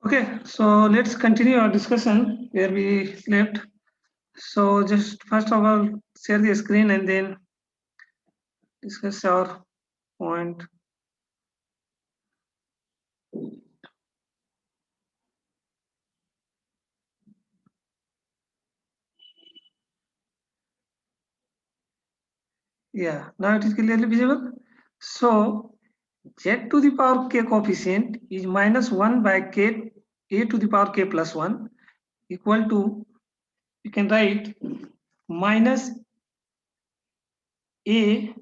Okay, so let's continue our discussion where we left. So just first of all, share the screen and then discuss our point. Yeah, now it is clearly visible. So z to the power k coefficient is minus 1 by k a to the power k plus 1 equal to, you can write minus a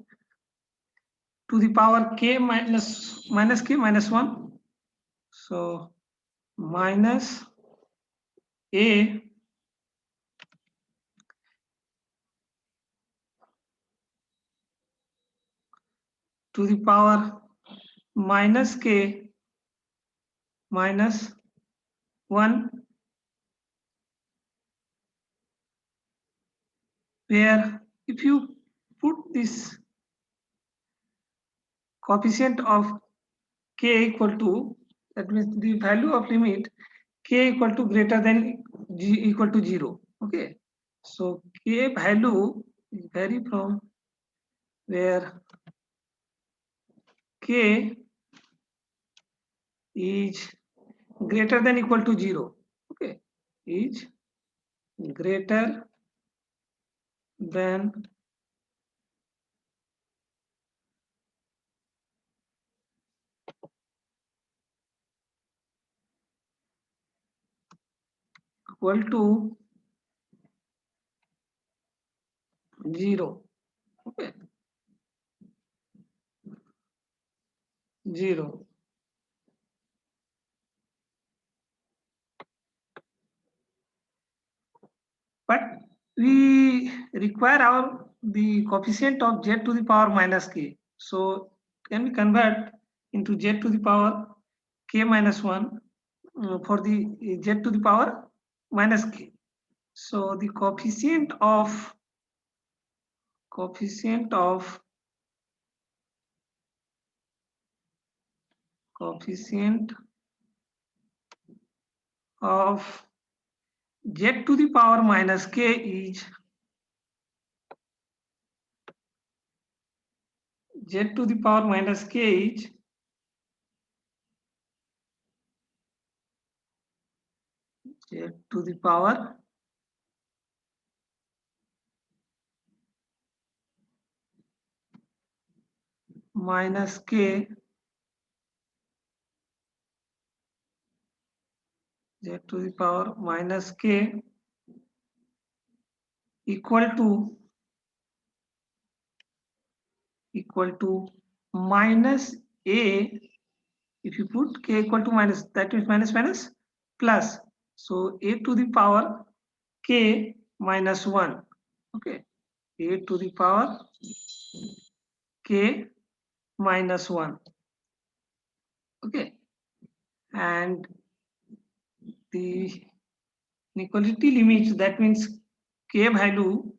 to the power k minus k minus 1. So minus a to the power minus k minus 1, where if you put this coefficient of k equal to, that means the value of limit k equal to greater than g equal to 0. Okay, so k value is vary from where k is greater than equal to 0. Okay, is greater than equal to 0. Okay, 0. But we require our the coefficient of z to the power minus k. So can we convert into z to the power k minus 1 for the z to the power minus k. So the coefficient of coefficient of z to the power minus k is z to the power minus k is z to the power minus k z to the power minus k equal to minus a. If you put k equal to minus, that means minus minus plus, so a to the power k minus 1. Okay, a to the power k minus 1. Okay, and the inequality limits, that means k value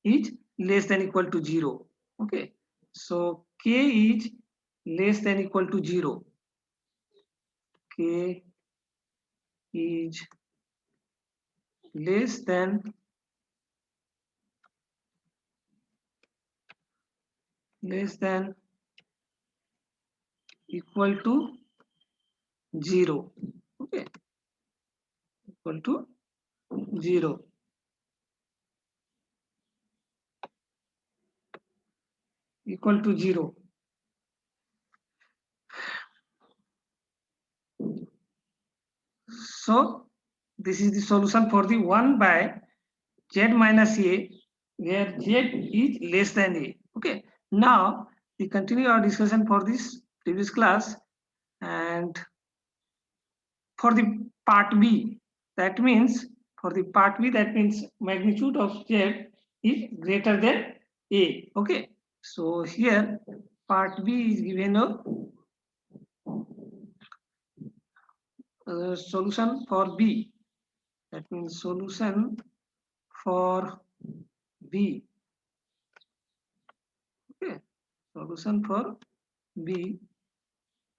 is less than equal to 0. Okay, so k is less than equal to 0. K is less than equal to 0. Okay, equal to 0. Equal to 0. So this is the solution for the 1 by z minus a, where z is less than a. Okay, now we continue our discussion for this previous class, and for the part b, that means for the part b, that means magnitude of z is greater than a. Okay, so here part b is given a solution for b, that means solution for b. Okay, solution for b,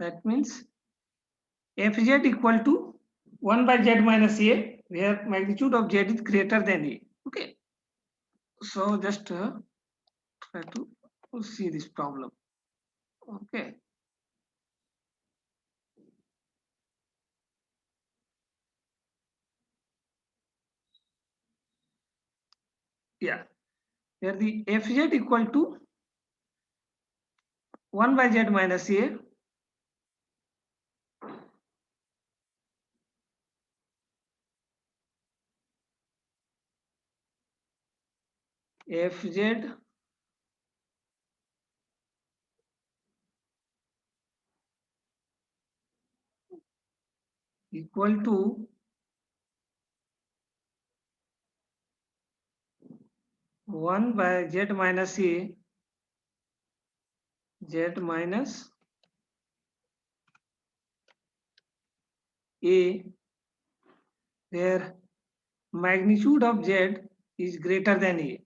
that means fz equal to 1 by z minus a, where magnitude of z is greater than a. Okay, so just try to see this problem. Okay, yeah, where the fz equal to 1 by z minus a, fz equal to 1 by z minus a, z minus a, where magnitude of z is greater than a.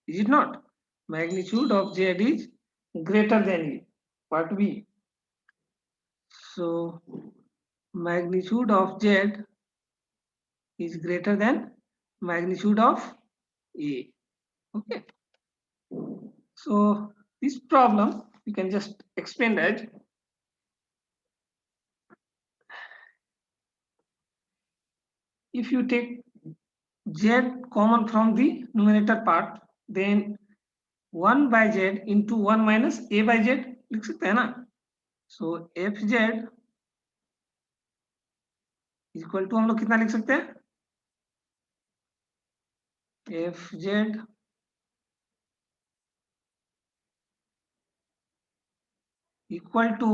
Is it not? Magnitude of z is greater than a. Part B. So magnitude of z is greater than magnitude of a. Okay. So this problem we can just explain that if you take z common from the numerator part, then 1 by z into 1 minus a by z लिख सकते हैं ना. So fz equal to हम लोग कितना लिख सकते हैं, fz इक्वल टू,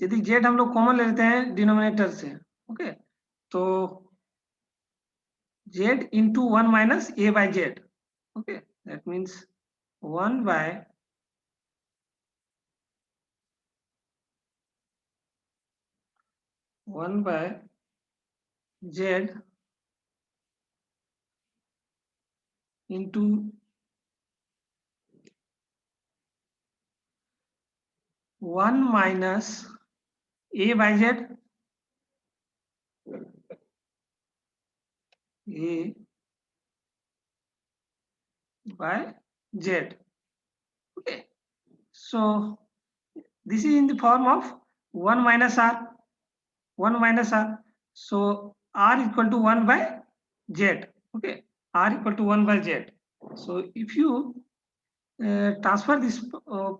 यदि z हम लोग कॉमन ले लेते हैं डिनोमिनेटर से, ओके, तो z into 1 minus a by z. Okay, that means 1 by z into 1 minus a by z, a by z. Okay, so this is in the form of 1 minus r, 1 minus r. So r equal to 1 by z. Okay, r equal to 1 by z. So if you transfer this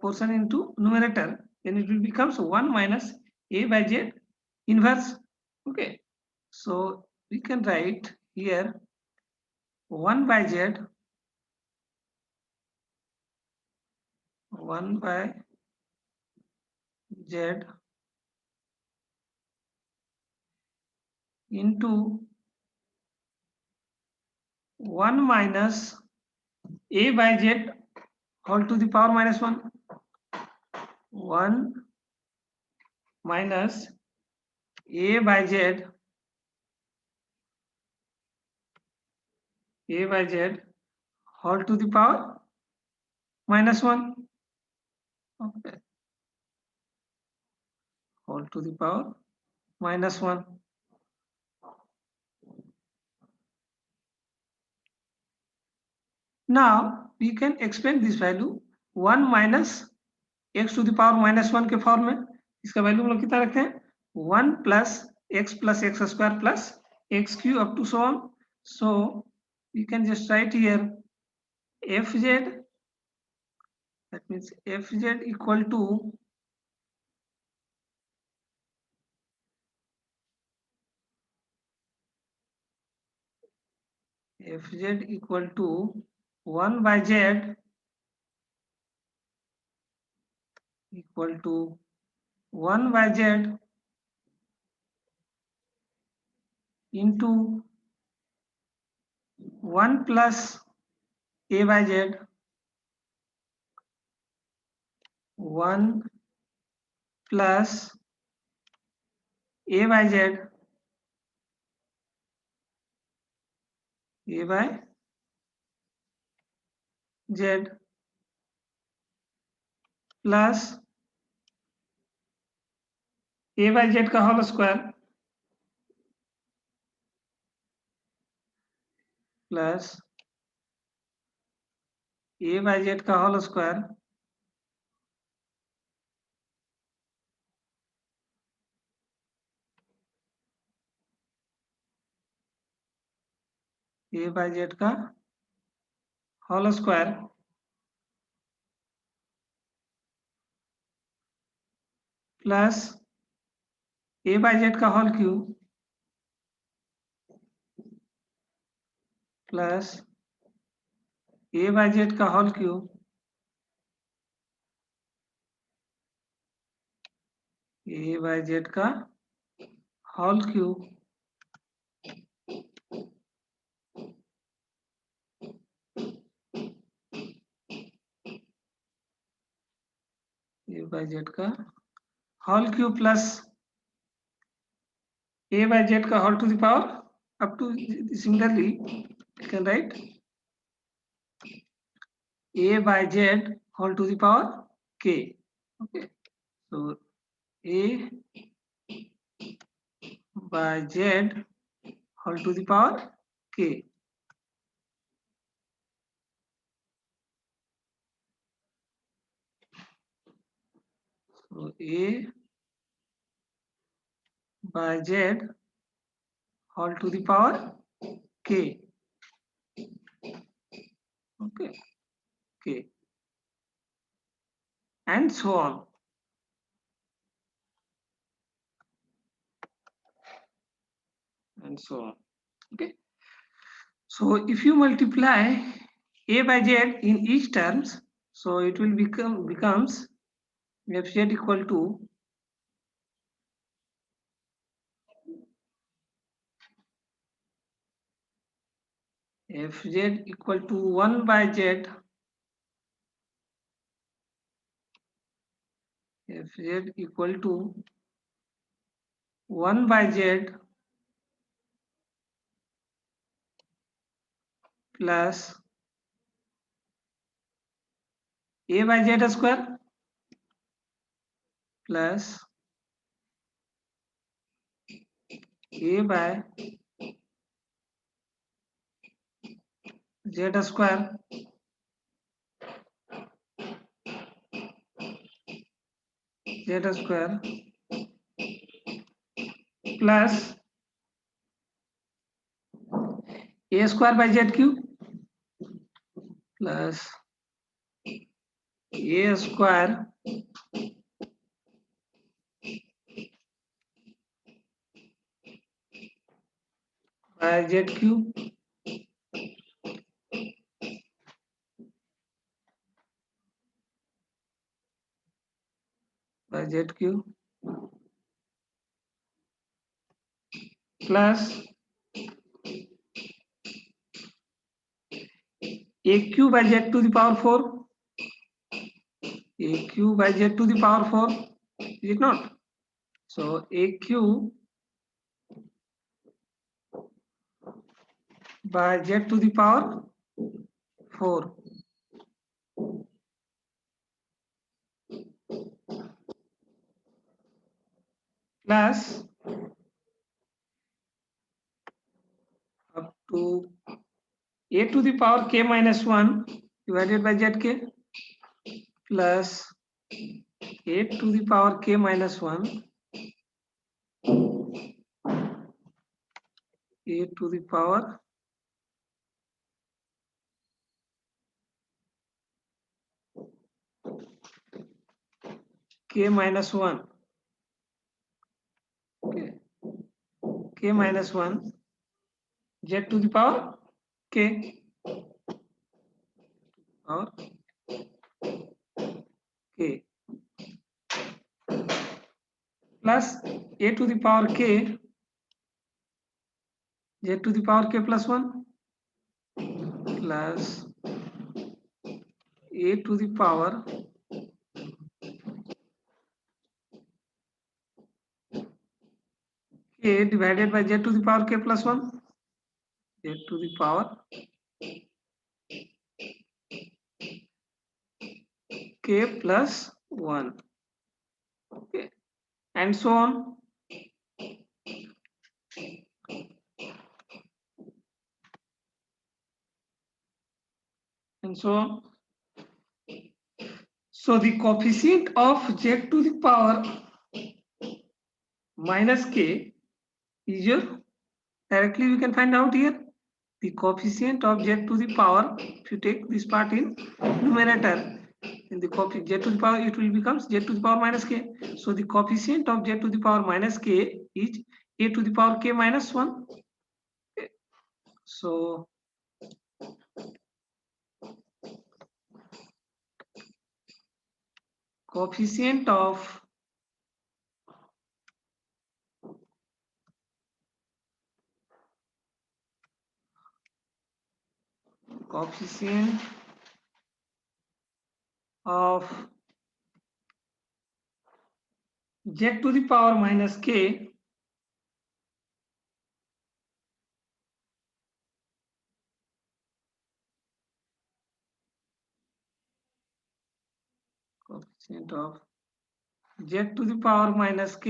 portion into numerator, then it will becomes 1 minus a by z inverse. Okay, so we can write here 1 by z, 1 by z into 1 minus a by z whole to the power minus 1. 1 minus a by z, a by z whole to the power minus 1. Okay, whole to the power minus 1. Now we can explain this value 1 minus x to the power minus 1 के form में. इसका value हम लोग कितना रखते हैं, 1 plus x square plus x cube up to so on. So we can just write here fz, that means fz equal to fz equal to 1 by z equal to 1 by z into 1 plus a by z, 1 plus a by z, a by z plus a by z का whole square plus a by z का whole square a by z का whole square plus a by z का whole cube plus a by z का whole cube a by z का whole cube a by z का whole cube plus a by z का whole to the power up to similarly you can write a by z whole to the power k. Okay, so a by z whole to the power k. So a by z whole to the power k. Okay, k, and so on. And so on. Okay, so if you multiply a by z in each terms, so it will becomes fz equal to fz equal to 1 by z fz equal to 1 by z plus a by z square plus a by z square plus a square by z cube plus a square by z cube by z cube plus a cube by z to the power 4 a cube by z to the power 4 is it not? So a cube by z to the power 4 plus up to a to the power k minus 1 divided by zk plus a to the power k minus 1 a to the power k minus 1 okay. K minus 1 z to the power k or k plus a to the power k z to the power k plus 1 plus a to the power k divided by z to the power k plus 1 z to the power k plus 1 okay and so on. And so on. So the coefficient of z to the power minus k is your, directly we can find out here the coefficient of z to the power. If you take this part in numerator, in the coefficient z to the power, it will becomes z to the power minus k. So the coefficient of z to the power minus k is a to the power k minus 1. Okay. So coefficient of z to the power minus k coefficient of z to the power minus k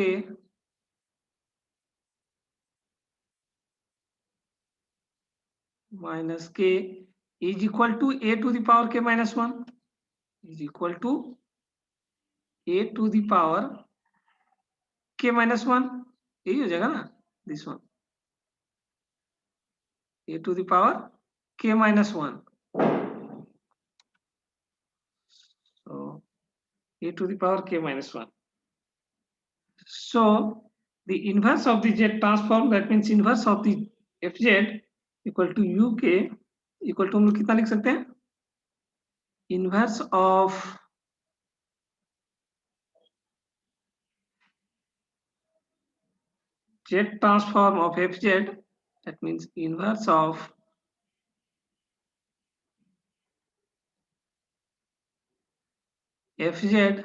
is equal to a to the power k minus 1 is equal to a to the power k minus 1. यही हो जाएगा ना, this one a to the power k minus 1. So a to the power k minus 1. So the inverse of the z transform, that means inverse of the fz equal to uk equal to हम लोग कितना लिख सकते हैं, inverse of z transform of fz, that means inverse of fz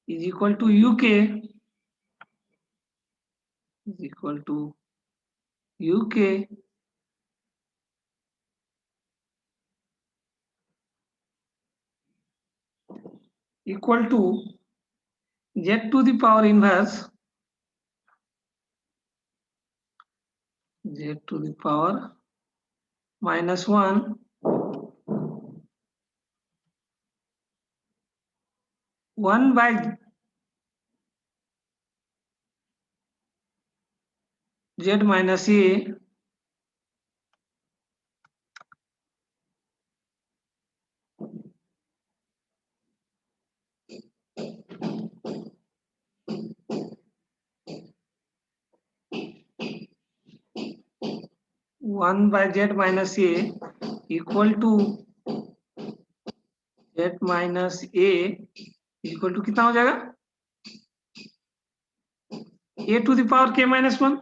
is equal to uk is equal to uk equal to z to the power inverse z to the power minus 1 1 by z minus a one by z minus a equal to z minus a equal to कितना हो जाएगा, a to the power k minus 1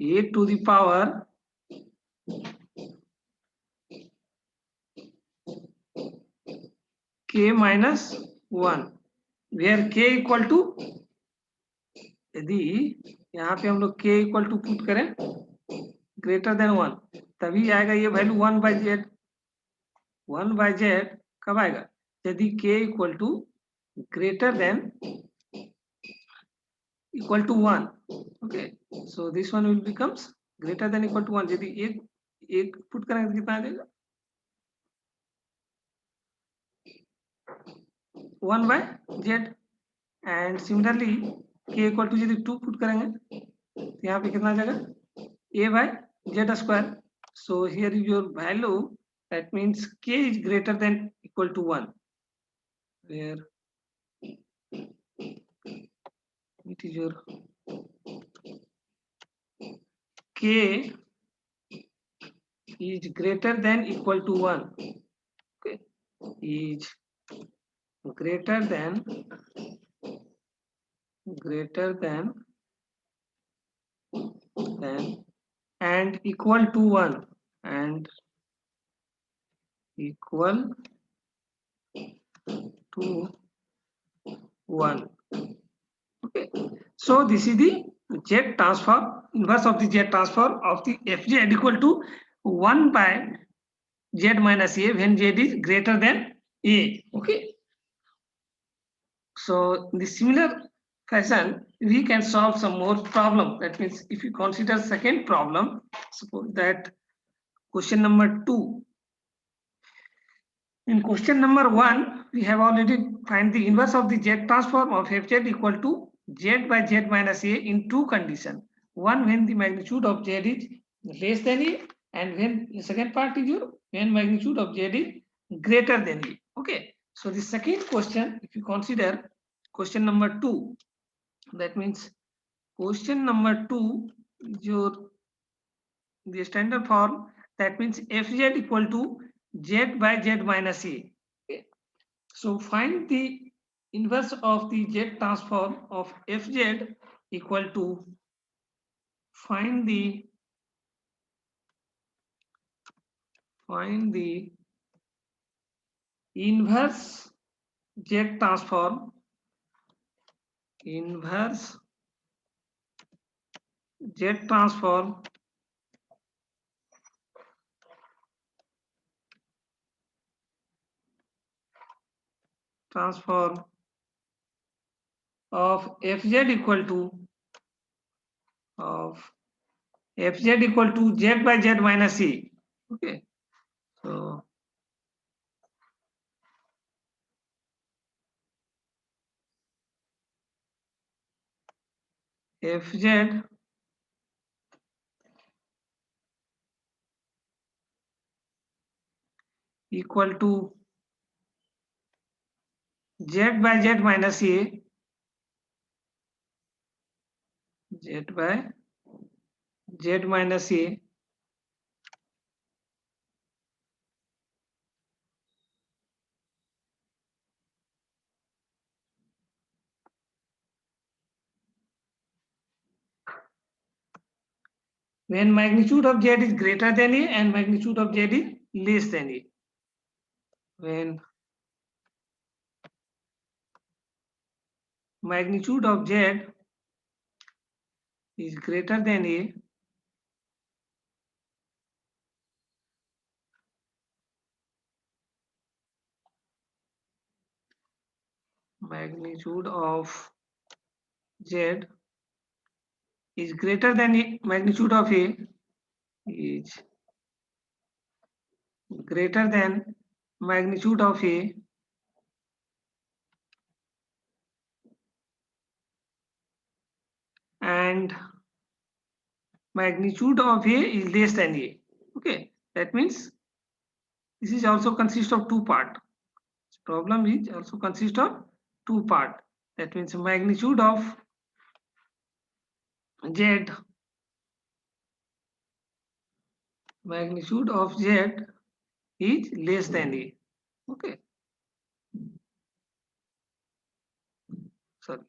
a to the power k minus 1 where k equal to, यदि यहाँ पे हम लोग k equal to put करें greater than 1 तभी आएगा ये value 1 by z. 1 by z कब आएगा, यदि k equal to greater than equal to 1. Okay, so this one will becomes greater than equal to 1. यदि एक पुट करेंगे तो कितना आ जाएगा, 1 by z. And similarly k equal to यदि 2 पुट करेंगे तो यहाँ पे कितना आ जाएगा, a by z square. So here is your value, that means k is greater than equal to 1 where it is your k is greater than equal to 1. Okay, is greater than and equal to 1 and equal to 1. Okay, so this is the Z transform, inverse of the Z transform of the Fz equal to 1 by Z minus A when Z is greater than A. Okay. So in the similar fashion, we can solve some more problem. That means if you consider second problem, suppose that question number 2. In question number 1, we have already find the inverse of the Z transform of Fz equal to Z by Z minus A in two conditions. One, when the magnitude of Z is less than A, and when the second part is when magnitude of Z is greater than A. Okay. So the second question, if you consider question number 2, that means question number 2 is the standard form. That means Fz equal to Z by Z minus A. Okay. So find the inverse of the Z transform of Fz equal to find the inverse Z transform transform of Fz equal to Z by Z minus A. Okay. So Fz equal to Z by Z minus A, Z by Z minus A, when magnitude of Z is greater than A and magnitude of Z is less than A. When magnitude of Z is greater than A, magnitude of Z is greater than A, magnitude of A is greater than magnitude of A and magnitude of A is less than A. Okay, that means this is also consists of two part. This problem is also consists of two part. That means magnitude of Z is less than A. Okay, sorry.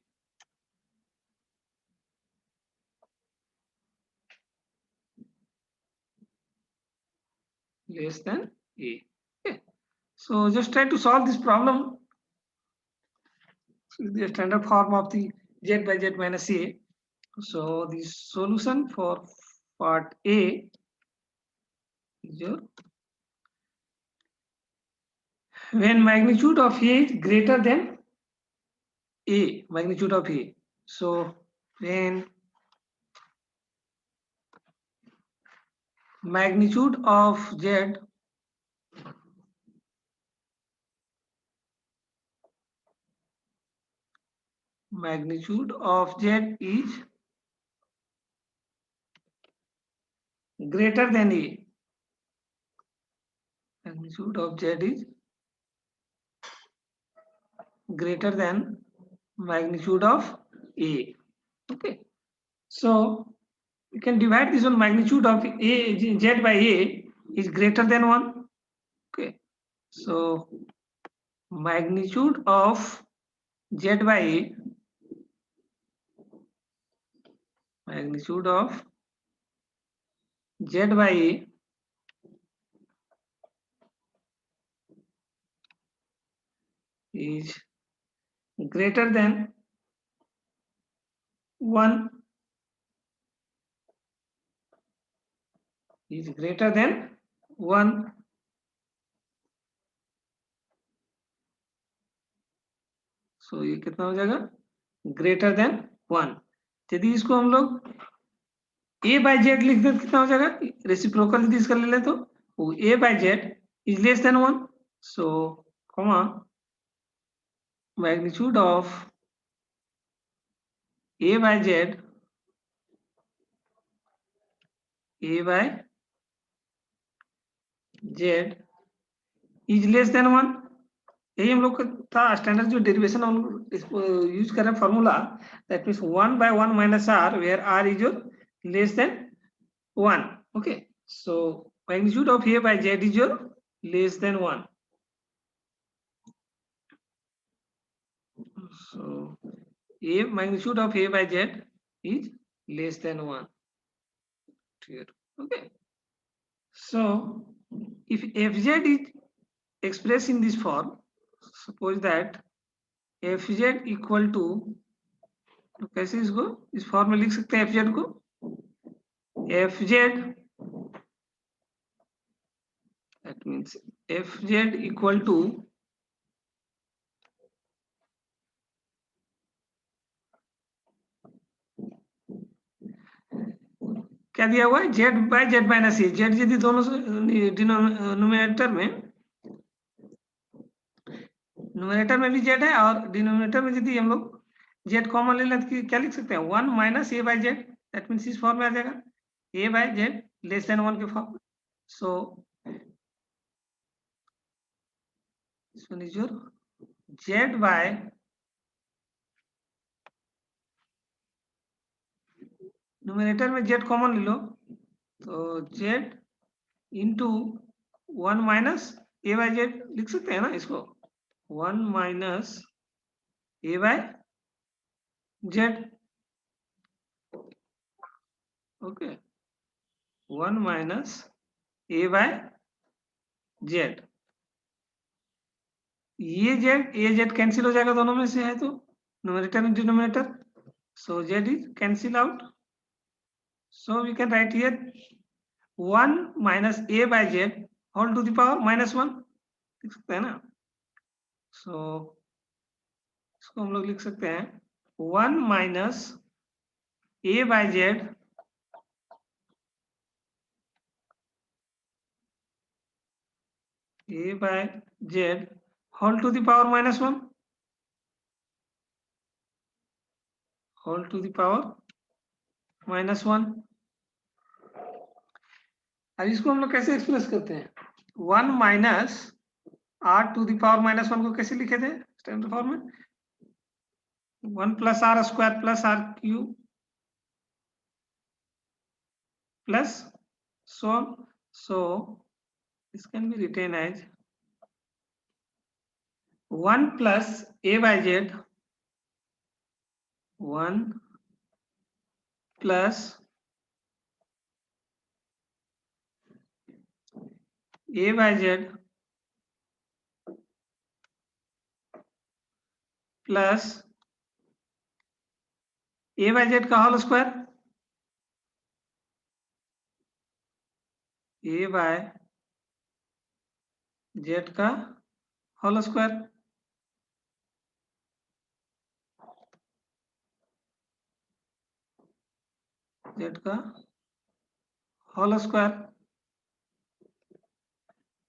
Less than A. Okay. So just try to solve this problem. The standard form of the Z by Z minus A. So the solution for part A is when magnitude of A is greater than A, magnitude of A. So when magnitude of Z is greater than A. Magnitude of Z is greater than magnitude of A. Okay. So you can divide this one, magnitude of A, Z by A is greater than 1. Okay. So magnitude of Z by A, magnitude of Z by A is greater than 1. is greater than 1. सो ये कितना हो जाएगा, greater than 1. यदि इसको हम लोग a by z लिख दे कितना हो जाएगा, रेसिप्रोकल यदि इसका ले ले तो a by z is less than 1. so comma magnitude of a by z is less than 1. यही हम लोग का था स्टैंडर्ड जो डेरिवेशन हम यूज कर रहे हैं formula, that means 1 by 1 minus r where r is your less than 1. okay, so magnitude of a by z is your less than 1. so a magnitude of a by z is less than 1 here. okay, so if fz is expressed in this form, suppose that fz equal to, तो कैसे इसको इस form में लिख सकते हैं fz को, fz that means fz equal to क्या दिया हुआ है, z by z minus a. z यदि दोनों डिनोमिनेटर में भी z है और डिनोमिनेटर में यदि हम लोग z कॉमन ले लें तो क्या लिख सकते हैं, 1 minus a by z. That means इस फॉर्म में आ जाएगा a by z less than 1 के form. So this one is your z by numerator में z कॉमन ले लो तो z into 1 minus a by z लिख सकते हैं ना इसको, 1 minus a by z. Okay, 1 minus a by z. ये z कैंसिल हो जाएगा दोनों में से है तो numerator and denominator, so z is cancel out. so we can write here 1 minus a by z whole to the power minus 1 लिख सकते हैं ना. so इसको हम लोग लिख सकते हैं 1 minus a by z whole to the power minus 1 whole to the power minus 1. अब इसको हम लोग कैसे एक्सप्रेस करते हैं, 1 minus r to the power minus 1 को कैसे लिखे थे स्टैंडर्ड फॉर्म में, 1 plus r square plus r cube plus so on. so this can be written as 1 plus a by z 1 plus a by z plus a by z का whole square, a by z का whole square z का whole square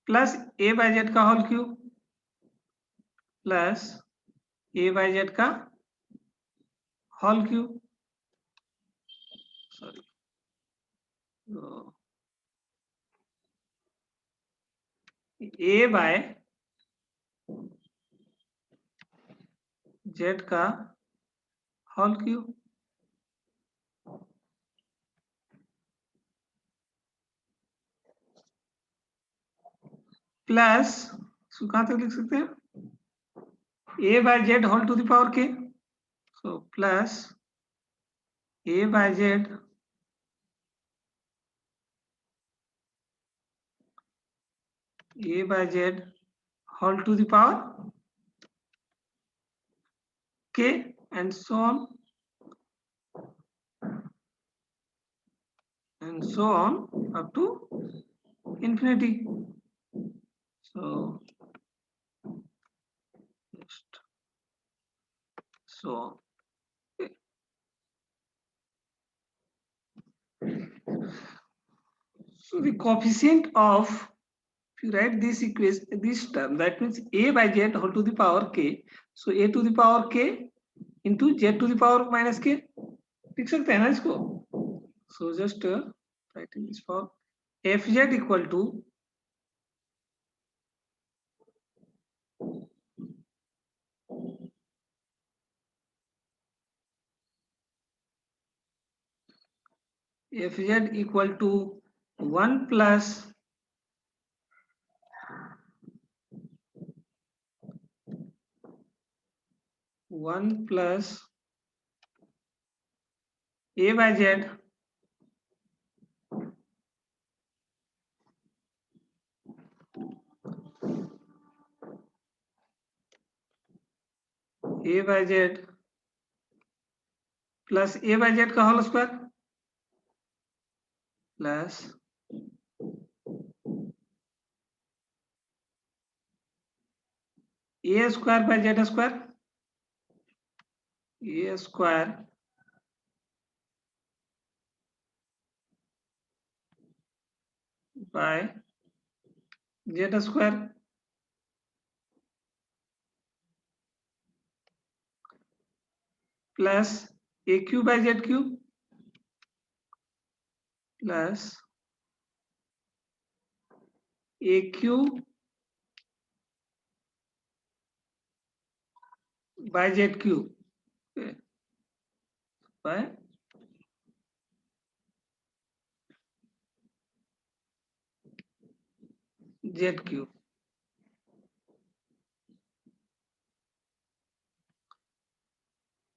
plus a by z का whole cube plus a by z का whole cube. Sorry, a by z का whole cube plus कहां तक लिख सकते हैं, a by z whole to the power k. so plus a by z whole to the power k and so on and so on up to infinity. So next, so on. So the coefficient of, if you write this equation, this term, that means a by z whole to the power k. So a to the power k into z to the power minus k. लिख सकते हैं ना इसको? So just writing this for fz equal to fz equal to 1 plus a by z plus a by z का whole square plus a square by z square, a square by z square plus aq by z cube plus aq by z cube, okay, by z cube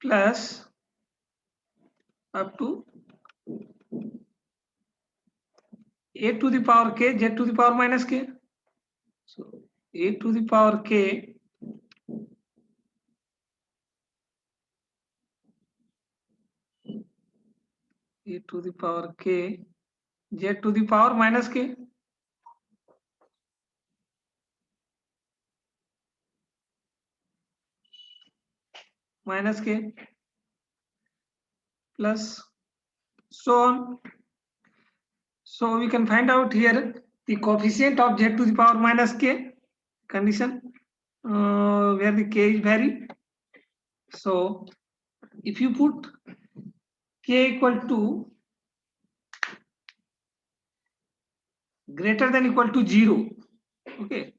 plus up to a to the power k z to the power minus k. So a to the power k a to the power k z to the power minus k plus so on. So we can find out here the coefficient of z to the power minus k condition where the k is varied. So if you put k equal to greater than equal to 0, okay,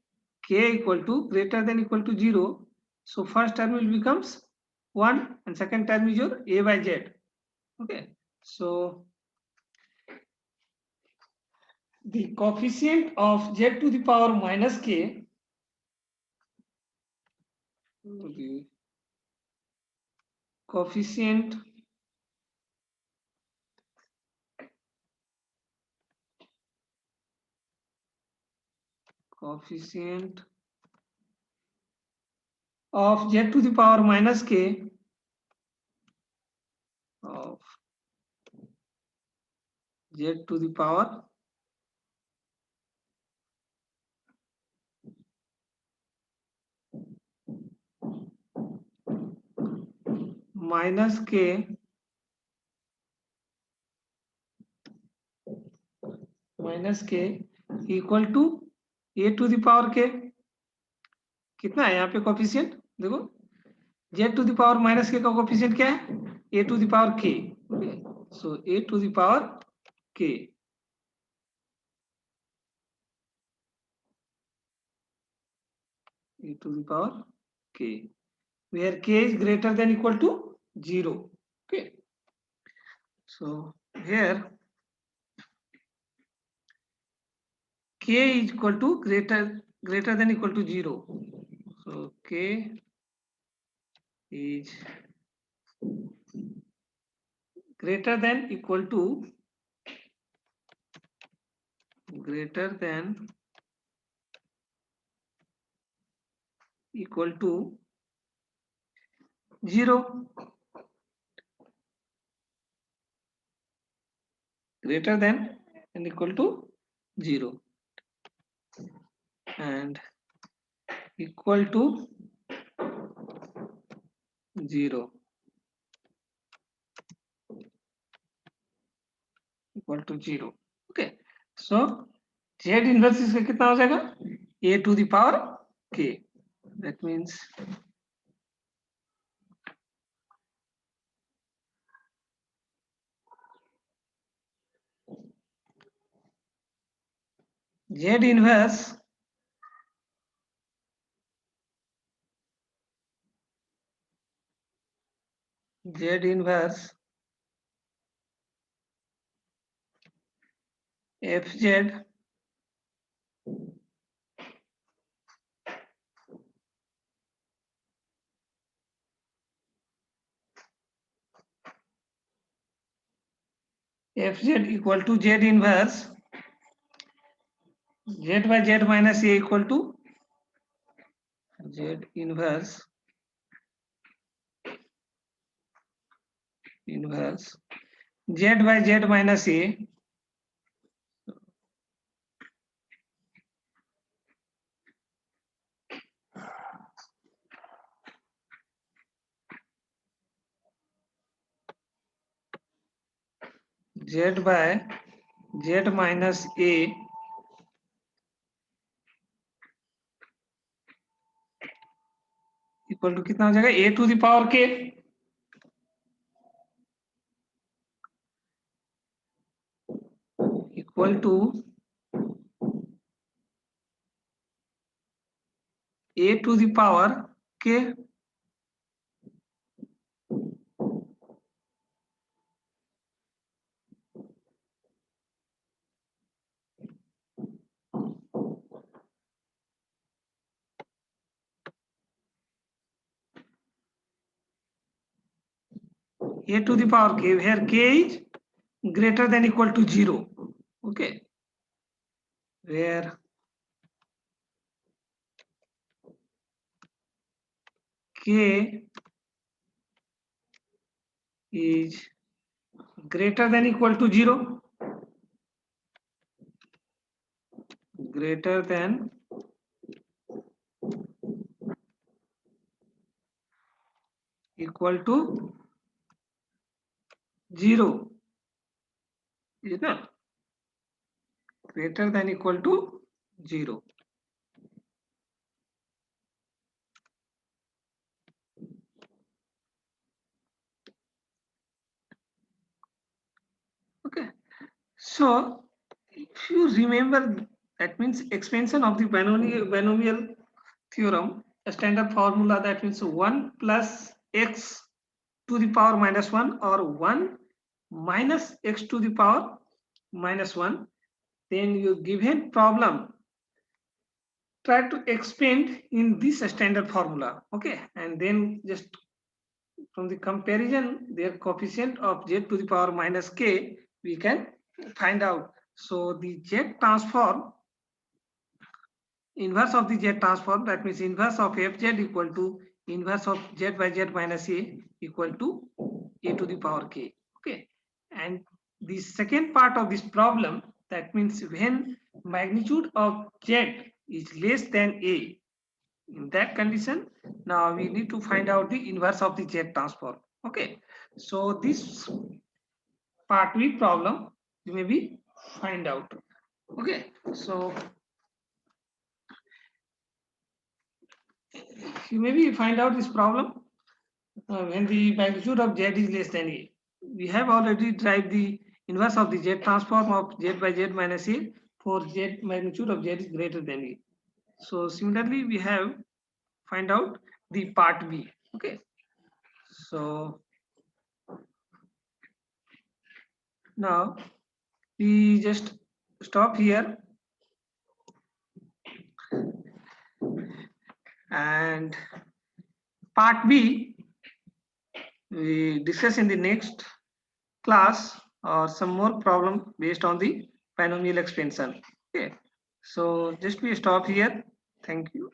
k equal to greater than equal to 0, so first term will becomes 1 and second term is your a by z, okay. So the coefficient of z to the power minus k, the coefficient of z to the power minus k of z to the power minus k equal to a to the power k. कितना है यहाँ पे coefficient देखो, z to the power minus k का coefficient क्या है, a to the power k, okay. So a to the power k, a to the power k, where k is greater than equal to 0, okay. So here k is equal to greater than equal to 0. So k is greater than equal to 0, greater than and equal to 0 and equal to 0 equal to 0. Okay, so Z inverse इसका कितना हो जाएगा? A to the power k. That means Z inverse Fz equal to Z inverse Z by Z minus A equal to Z inverse Z by Z minus A Z by Z minus A equal to कितना हो जाएगा? A to the power k equal to A to the power k A to the power k where k is greater than equal to 0. Okay, where k is greater than equal to 0, greater than equal to 0, is not greater than equal to 0. Okay, so if you remember, that means expansion of the binomial theorem, a standard formula, that means 1 plus x to the power minus 1 or 1 minus x to the power minus 1. Then you given problem, try to expand in this standard formula. Okay, and then just from the comparison their coefficient of z to the power minus k we can find out. So the z transform, inverse of the z transform, that means inverse of fz equal to inverse of z by z minus a equal to a to the power k. Okay, and the second part of this problem, that means when magnitude of z is less than a, in that condition now we need to find out the inverse of the z transform. Okay, so this part B problem you may be find out. Okay, so you maybe find out this problem when the magnitude of z is less than a. We have already derived the inverse of the z transform of z by z minus a for z magnitude of z is greater than a. So similarly we have find out the part B. Okay, so now we just stop here and part B we discuss in the next class or some more problem based on the binomial expansion. Okay, so just we stop here. Thank you.